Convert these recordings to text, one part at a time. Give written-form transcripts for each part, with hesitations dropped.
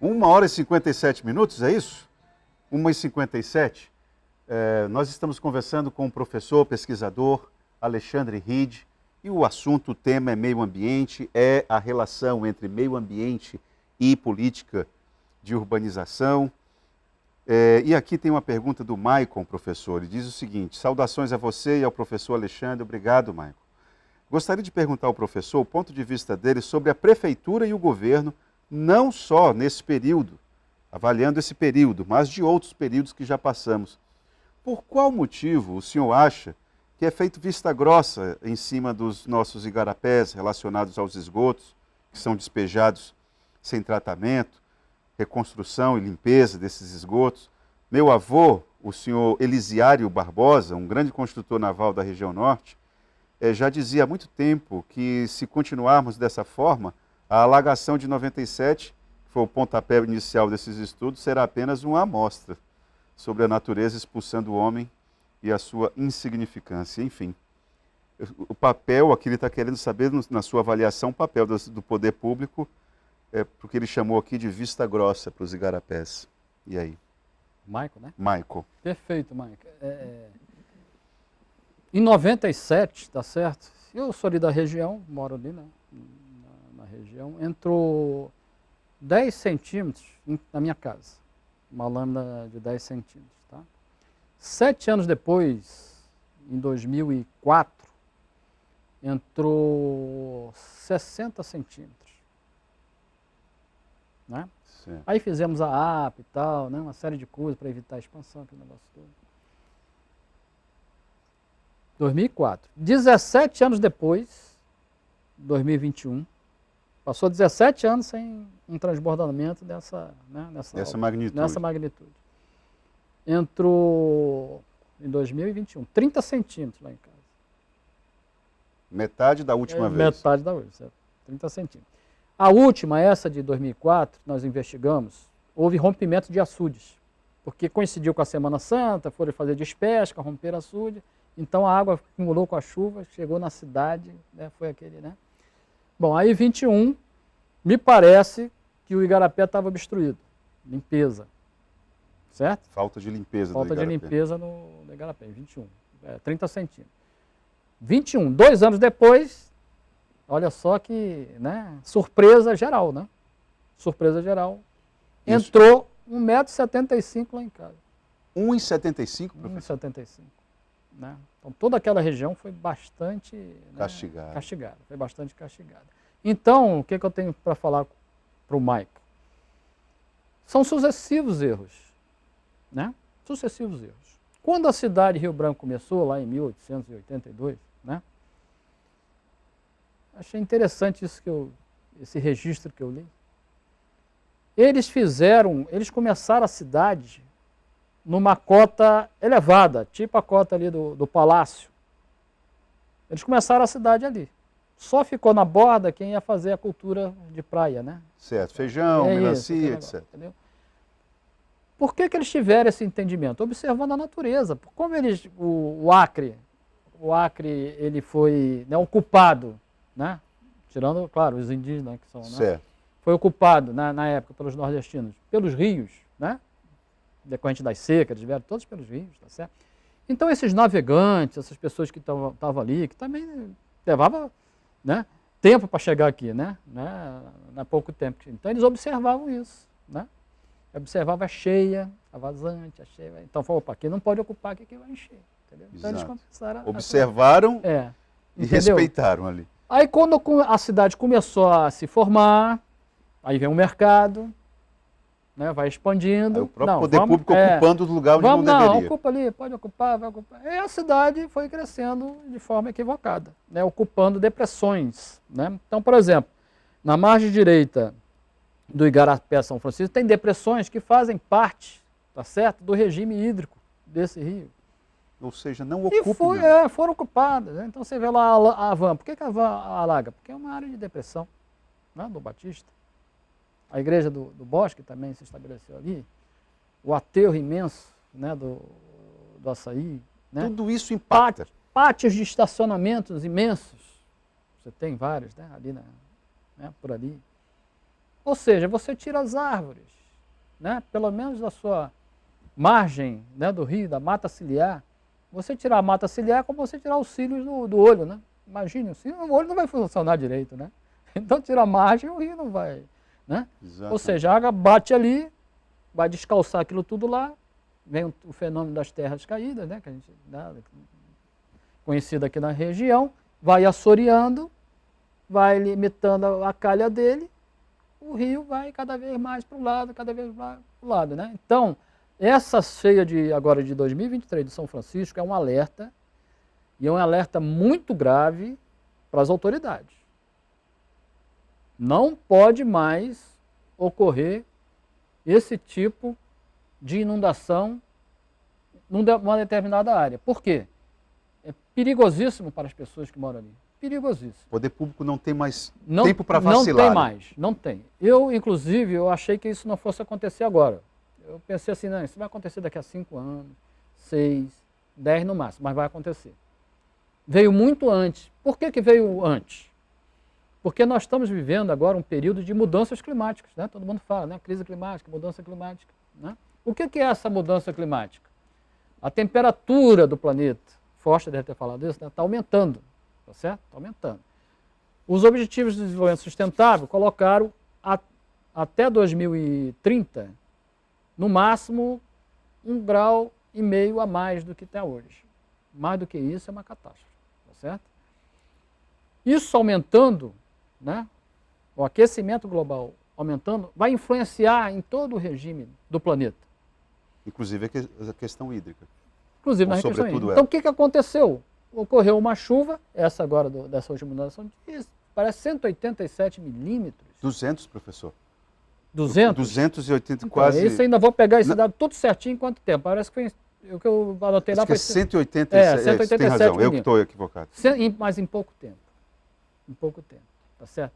1h e 57 minutos, é isso? 1h57. Nós estamos conversando com o professor, pesquisador Alexandre Ride, e o assunto, o tema é meio ambiente, é a relação entre meio ambiente e política de urbanização. E aqui tem uma pergunta do Maicon, professor, ele diz o seguinte: saudações a você e ao professor Alexandre, obrigado, Maicon. Gostaria de perguntar ao professor o ponto de vista dele sobre a prefeitura e o governo, não só nesse período, avaliando esse período, mas de outros períodos que já passamos. Por qual motivo o senhor acha que é feito vista grossa em cima dos nossos igarapés relacionados aos esgotos, que são despejados sem tratamento, reconstrução e limpeza desses esgotos? Meu avô, o senhor Elisiário Barbosa, um grande construtor naval da região norte, já dizia há muito tempo que, se continuarmos dessa forma, a alagação de 97, que foi o pontapé inicial desses estudos, será apenas uma amostra sobre a natureza expulsando o homem e a sua insignificância. Enfim, o papel, aqui ele está querendo saber, na sua avaliação, o papel do poder público, porque ele chamou aqui de vista grossa para os igarapés. E aí? Maico, né? Maico. Perfeito, Maico. Em 97, tá certo? Eu sou ali da região, moro ali na região, entrou 10 centímetros na minha casa, uma lâmina de 10 centímetros. Tá? 7 anos depois, em 2004, entrou 60 centímetros. Né? Aí fizemos a APA e tal, né? Uma série de coisas para evitar a expansão, aquele negócio todo. 2004. 17 anos depois, 2021, passou 17 anos sem um transbordamento nessa magnitude. Entrou em 2021, 30 centímetros lá em casa. Metade da última vez. Metade da última, 30 centímetros. A última, essa de 2004, nós investigamos, houve rompimento de açudes, porque coincidiu com a Semana Santa, foram fazer despesca, romperam açude. Então a água acumulou com a chuva, chegou na cidade, né, foi aquele, né? Bom, aí 21, me parece que o igarapé estava obstruído, limpeza, certo? Falta de limpeza Falta do de igarapé. limpeza no igarapé, 21, 30 centímetros. 21, 2 anos depois, olha só que, né, surpresa geral, né? Surpresa geral, Isso. entrou 1,75 m lá em casa. 1,75 m, professor? 1,75 m. Né? Então toda aquela região foi bastante castigada. Foi bastante castigada. Então, o que eu tenho para falar para o Mike? São sucessivos erros. Né? Sucessivos erros. Quando a cidade de Rio Branco começou, lá em 1882, né? Achei interessante esse registro que eu li. Eles começaram a cidade numa cota elevada, tipo a cota ali do palácio. Eles começaram a cidade ali. Só ficou na borda quem ia fazer a cultura de praia, né? Certo, feijão, melancia, etc. Entendeu? Por que eles tiveram esse entendimento? Observando a natureza. Como o Acre ele foi, né, ocupado, né? Tirando, claro, os indígenas que são, né? Certo. Foi ocupado na época pelos nordestinos, pelos rios, né? Decorrente das secas, eles vieram todos pelos rios, tá certo? Então esses navegantes, essas pessoas que estavam ali, que também levavam, né, tempo para chegar aqui, né? Há pouco tempo. Então eles observavam isso, né? Observava a cheia, a vazante, a cheia. Então falou, opa, aqui não pode ocupar, que aqui vai encher. Entendeu? Então eles começaram observaram e respeitaram ali. Aí quando a cidade começou a se formar, aí vem o mercado, né, vai expandindo. Aí o próprio poder público ocupando o lugar onde não deveria. Ocupa ali, pode ocupar, vai ocupar. E a cidade foi crescendo de forma equivocada, né, ocupando depressões. Né? Então, por exemplo, na margem direita do Igarapé São Francisco, tem depressões que fazem parte, tá certo, do regime hídrico desse rio. Ou seja, não ocupam. E foram ocupadas. Né? Então você vê lá a van. Por que a van alaga? Porque é uma área de depressão, né, do Batista. A igreja do Bosque também se estabeleceu ali. O aterro imenso, né, do Açaí. Né? Tudo isso impacta. Pátios de estacionamentos imensos. Você tem vários, né, ali por ali. Ou seja, você tira as árvores, né? Pelo menos da sua margem, né, do rio, da mata ciliar. Você tirar a mata ciliar é como você tirar os cílios do olho, né? Imagine, o olho não vai funcionar direito, né? Então tira a margem, o rio não vai, né? Ou seja, a água bate ali, vai descalçar aquilo tudo lá, vem o fenômeno das terras caídas, né, que a gente, né, conhecido aqui na região, vai assoreando, vai limitando a calha dele, o rio vai cada vez mais para o lado, cada vez mais para o lado, né? Então, essa cheia agora de 2023 de São Francisco é um alerta, e é um alerta muito grave para as autoridades. Não pode mais ocorrer esse tipo de inundação numa determinada área. Por quê? É perigosíssimo para as pessoas que moram ali. Perigosíssimo. O poder público não tem mais tempo para vacilar. Não tem mais, não tem. Eu, inclusive, eu achei que isso não fosse acontecer agora. Eu pensei assim, não, isso vai acontecer daqui a 5 anos, 6, 10 no máximo, mas vai acontecer. Veio muito antes. Por que veio antes? Porque nós estamos vivendo agora um período de mudanças climáticas, né? Todo mundo fala, né? Crise climática, mudança climática, né? O que é essa mudança climática? A temperatura do planeta, Foster deve ter falado isso, está aumentando, tá certo? Está aumentando. Os Objetivos de Desenvolvimento Sustentável colocaram até 2030, no máximo, 1,5 grau a mais do que está hoje. Mais do que isso é uma catástrofe, tá certo? Isso aumentando, né? O aquecimento global aumentando, vai influenciar em todo o regime do planeta. Inclusive a questão hídrica. Inclusive na questão hídrica. Então o que aconteceu? Ocorreu uma chuva, essa agora dessa última inundação, parece 187 milímetros. 200, professor. 200? 280 então, quase... Isso ainda vou pegar esse dado tudo certinho em quanto tempo. Parece que foi o que eu anotei lá. Acho que é 187, 187 tem razão, eu que estou equivocado. Mas em pouco tempo. Em pouco tempo, tá certo?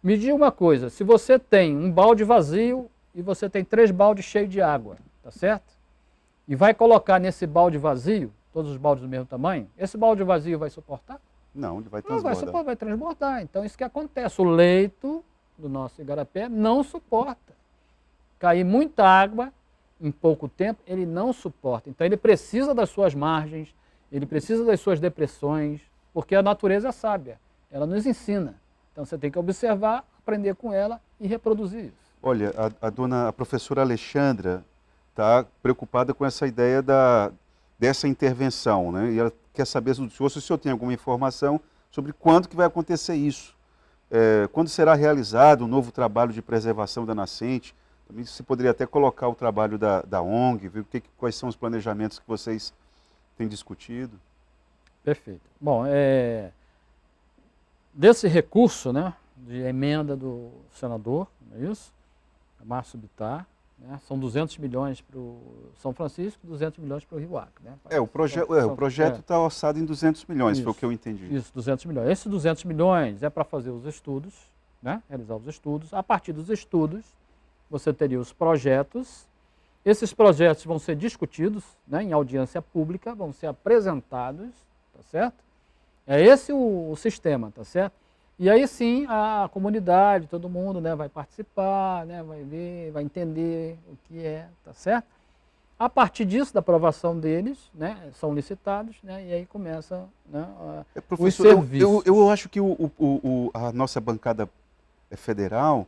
Me diga uma coisa, se você tem um balde vazio e você tem 3 baldes cheios de água, tá certo? E vai colocar nesse balde vazio, todos os baldes do mesmo tamanho, esse balde vazio vai suportar? Não, ele vai transbordar. transbordar. Não, vai transbordar. Então isso que acontece, o leito do nosso igarapé não suporta. Cair muita água em pouco tempo, ele não suporta. Então ele precisa das suas margens, ele precisa das suas depressões, porque a natureza é sábia, ela nos ensina. Então você tem que observar, aprender com ela e reproduzir isso. Olha, a professora Alexandra está preocupada com essa ideia dessa intervenção, né? E ela quer saber do senhor se o senhor tem alguma informação sobre quando que vai acontecer isso. Quando será realizado um novo trabalho de preservação da nascente. Também se poderia até colocar o trabalho da ONG, ver quais são os planejamentos que vocês têm discutido. Perfeito. Bom, desse recurso, né, de emenda do senador, não é isso? Márcio Bittar, né, são 200 milhões para o São Francisco, 200 milhões para o Rio Acre. Né? O projeto está orçado em 200 milhões, isso, foi o que eu entendi. Isso, 200 milhões. Esses 200 milhões é para fazer os estudos, né, realizar os estudos. A partir dos estudos, você teria os projetos. Esses projetos vão ser discutidos, né, em audiência pública, vão ser apresentados, tá certo? É esse o sistema, tá certo? E aí sim a comunidade, todo mundo, né, vai participar, né, vai ver, vai entender o que é, tá certo? A partir disso, da aprovação deles, né, são licitados, né, e aí começa, né, os serviços. Eu acho que a nossa bancada federal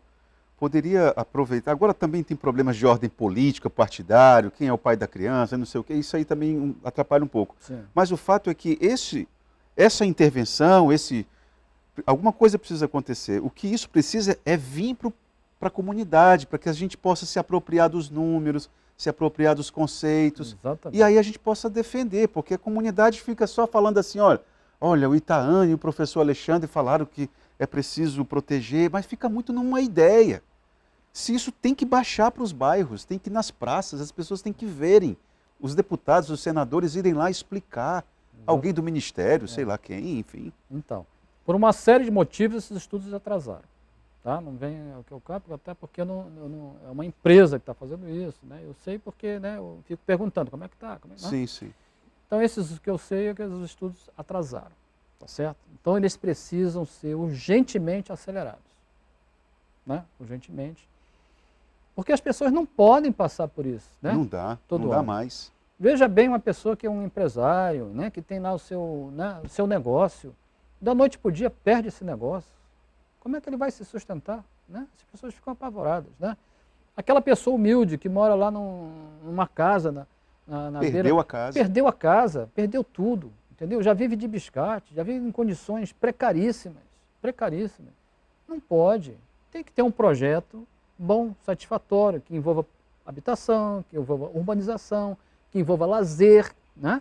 poderia aproveitar. Agora também tem problemas de ordem política, partidário, quem é o pai da criança, não sei o quê, isso aí também atrapalha um pouco. Sim. Mas o fato é que essa intervenção, alguma coisa precisa acontecer. O que isso precisa é vir para a comunidade, para que a gente possa se apropriar dos números, se apropriar dos conceitos. Exatamente. E aí a gente possa defender, porque a comunidade fica só falando assim, olha, o Itaã e o professor Alexandre falaram que é preciso proteger, mas fica muito numa ideia. Se isso tem que baixar para os bairros, tem que ir nas praças, as pessoas têm que verem, os deputados, os senadores irem lá explicar, alguém do ministério, sei lá quem, enfim. Então, por uma série de motivos, esses estudos atrasaram. Tá? Não vem ao que eu capto, até porque é uma empresa que está fazendo isso. Né? Eu sei porque, né, eu fico perguntando como é que está. Sim, sim. Então, esses que eu sei é que os estudos atrasaram. Tá certo? Então, eles precisam ser urgentemente acelerados. né? Urgentemente. Porque as pessoas não podem passar por isso, né? Não dá, Todo não dá ano. mais. Veja bem uma pessoa que é um empresário, né? Que tem lá o seu negócio, da noite para o dia perde esse negócio. Como é que ele vai se sustentar, né? As pessoas ficam apavoradas, né? Aquela pessoa humilde que mora lá numa casa na Perdeu beira, a casa. perdeu a casa, perdeu tudo, entendeu? Já vive de biscate, já vive em condições precaríssimas, precaríssimas. Não pode. Tem que ter um projeto bom, satisfatório, que envolva habitação, que envolva urbanização, que envolva lazer, né?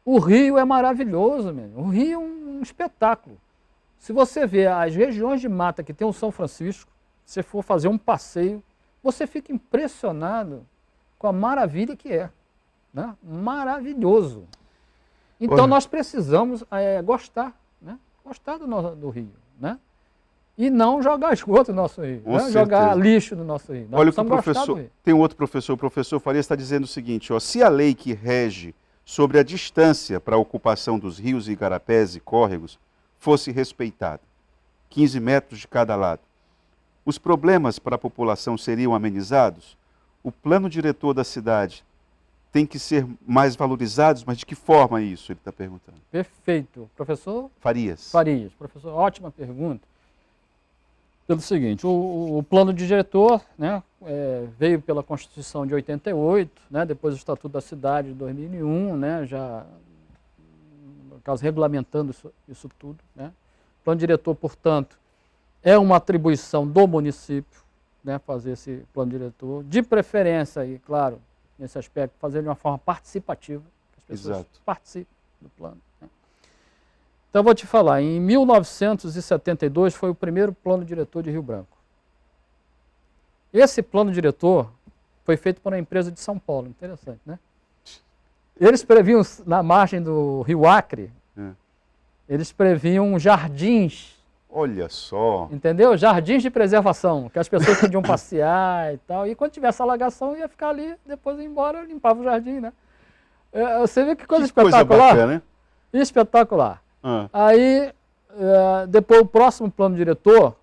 O Rio é maravilhoso, mesmo. O Rio é um espetáculo. Se você vê as regiões de mata que tem o São Francisco, se for fazer um passeio, você fica impressionado com a maravilha que é, né? Maravilhoso. Então nós precisamos gostar, né? Gostar do Rio, né? E não jogar esgoto no nosso Rio, né? Jogar lixo no nosso Rio. Nós Olha o que o precisamos gostar do professor, Rio. tem um outro professor, o professor Faria está dizendo o seguinte, ó, se a lei que rege sobre a distância para a ocupação dos rios e igarapés e córregos fosse respeitada, 15 metros de cada lado, os problemas para a população seriam amenizados? O plano diretor da cidade tem que ser mais valorizado, mas de que forma isso? Ele está perguntando. Perfeito. Professor Farias. Farias, professor, ótima pergunta. Pelo seguinte, o plano diretor, né, veio pela Constituição de 88, né, depois o Estatuto da Cidade de 2001, né, já, no caso, regulamentando isso tudo, né. O plano diretor, portanto, é uma atribuição do município, né, fazer esse plano diretor, de preferência, e claro, nesse aspecto, fazer de uma forma participativa, que as pessoas Exato. participem do plano. Né. Então, eu vou te falar, em 1972 foi o primeiro plano diretor de Rio Branco. Esse plano diretor foi feito por uma empresa de São Paulo, interessante, né? Eles previam, na margem do Rio Acre, eles previam jardins. Olha só. Entendeu? Jardins de preservação, que as pessoas podiam passear e tal. E quando tivesse alagação, ia ficar ali, depois ia embora, limpava o jardim, né? Você vê que coisa espetacular. Coisa bacana, né? Espetacular. Aí, depois o próximo plano diretor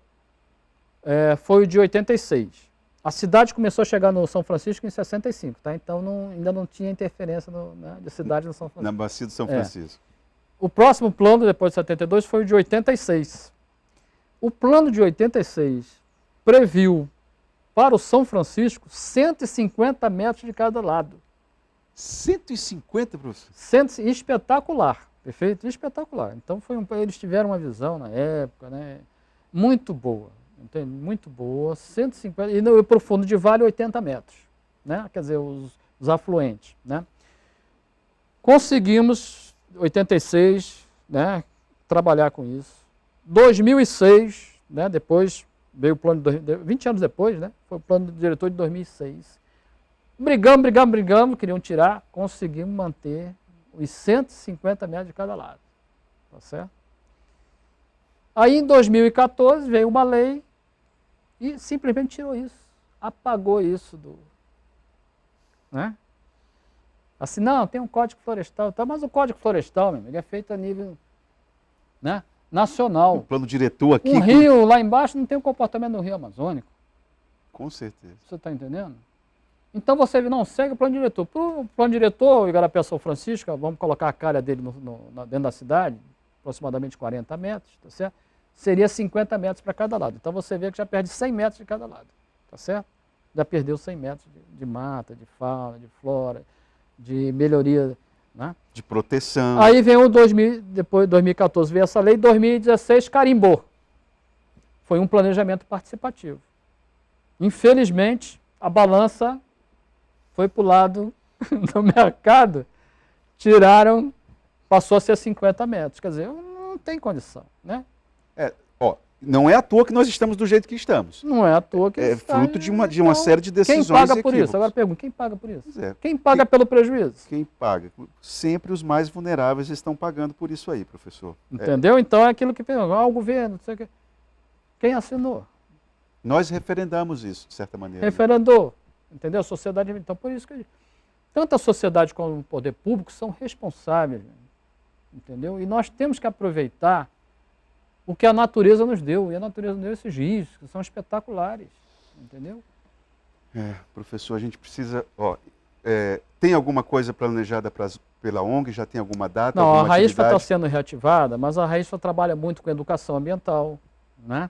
foi o de 86. A cidade começou a chegar no São Francisco em 65, tá? Então ainda não tinha interferência de cidade no São Francisco. Na bacia do São Francisco. O próximo plano, depois de 72, foi o de 86. O plano de 86 previu para o São Francisco 150 metros de cada lado. 150, professor? Espetacular, perfeito? Espetacular. Então eles tiveram uma visão na época, né? Muito boa, entende? Muito boa, 150, e no profundo de vale 80 metros, né? Quer dizer, os afluentes, né? Conseguimos, 86, né, trabalhar com isso. 2006, né, depois veio o plano, 20 anos depois, né, foi o plano diretor de 2006. Brigamos, queriam tirar, conseguimos manter os 150 metros de cada lado, tá certo? Aí em 2014 veio uma lei e simplesmente tirou isso, apagou isso né? Assim, não, tem um código florestal, tá, mas o código florestal, ele é feito a nível, né, nacional. O plano diretor aqui... Um rio lá embaixo não tem o comportamento do rio amazônico. Com certeza. Você está entendendo? Então você não segue o plano diretor. Para o plano diretor, o Igarapé São Francisco, vamos colocar a calha dele dentro da cidade, aproximadamente 40 metros, tá certo? Seria 50 metros para cada lado. Então você vê que já perde 100 metros de cada lado, tá certo? Já perdeu 100 metros de mata, de fauna, de flora, de melhoria, né? De proteção. Aí vem depois de 2014 veio essa lei, 2016 carimbou. Foi um planejamento participativo. Infelizmente, a balança foi para o lado do mercado, passou a ser 50 metros. Quer dizer, não tem condição, né? Não é à toa que nós estamos do jeito que estamos. Não é à toa que fruto de uma série de decisões. Quem paga por isso? Agora pergunto, quem paga por isso? Quem paga pelo prejuízo? Quem paga? Sempre os mais vulneráveis estão pagando por isso aí, professor. Entendeu? Então é aquilo que pergunta, o governo, não sei o quê. Quem assinou? Nós referendamos isso, de certa maneira. Referendou, entendeu? A sociedade, então por isso que tanto a sociedade como o poder público são responsáveis, entendeu? E nós temos que aproveitar o que a natureza nos deu. E a natureza nos deu esses rios, que são espetaculares, entendeu? Professor, a gente precisa... tem alguma coisa planejada pela ONG? Já tem alguma data? Não, a alguma Raísfa está atividade? sendo reativada, mas a Raísfa trabalha muito com educação ambiental, né?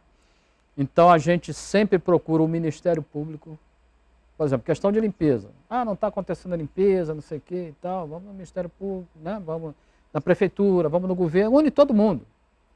Então a gente sempre procura o Ministério Público, por exemplo, questão de limpeza. Não está acontecendo a limpeza, não sei o que e tal, vamos no Ministério Público, né? Vamos na Prefeitura, vamos no governo, une todo mundo,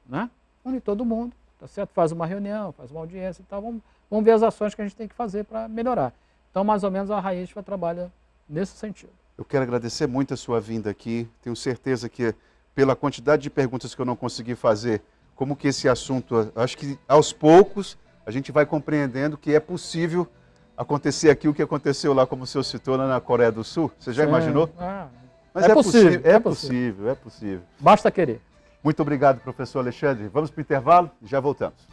né? Une todo mundo, tá certo? Faz uma reunião, faz uma audiência e tal, vamos ver as ações que a gente tem que fazer para melhorar. Então, mais ou menos, a Raísfa trabalha nesse sentido. Eu quero agradecer muito a sua vinda aqui. Tenho certeza que, pela quantidade de perguntas que eu não consegui fazer, como que esse assunto, acho que aos poucos a gente vai compreendendo que é possível acontecer aqui o que aconteceu lá, como o senhor citou, lá na Coreia do Sul. Você já imaginou? Mas é possível, é possível. Basta querer. Muito obrigado, professor Alexandre. Vamos para o intervalo e já voltamos.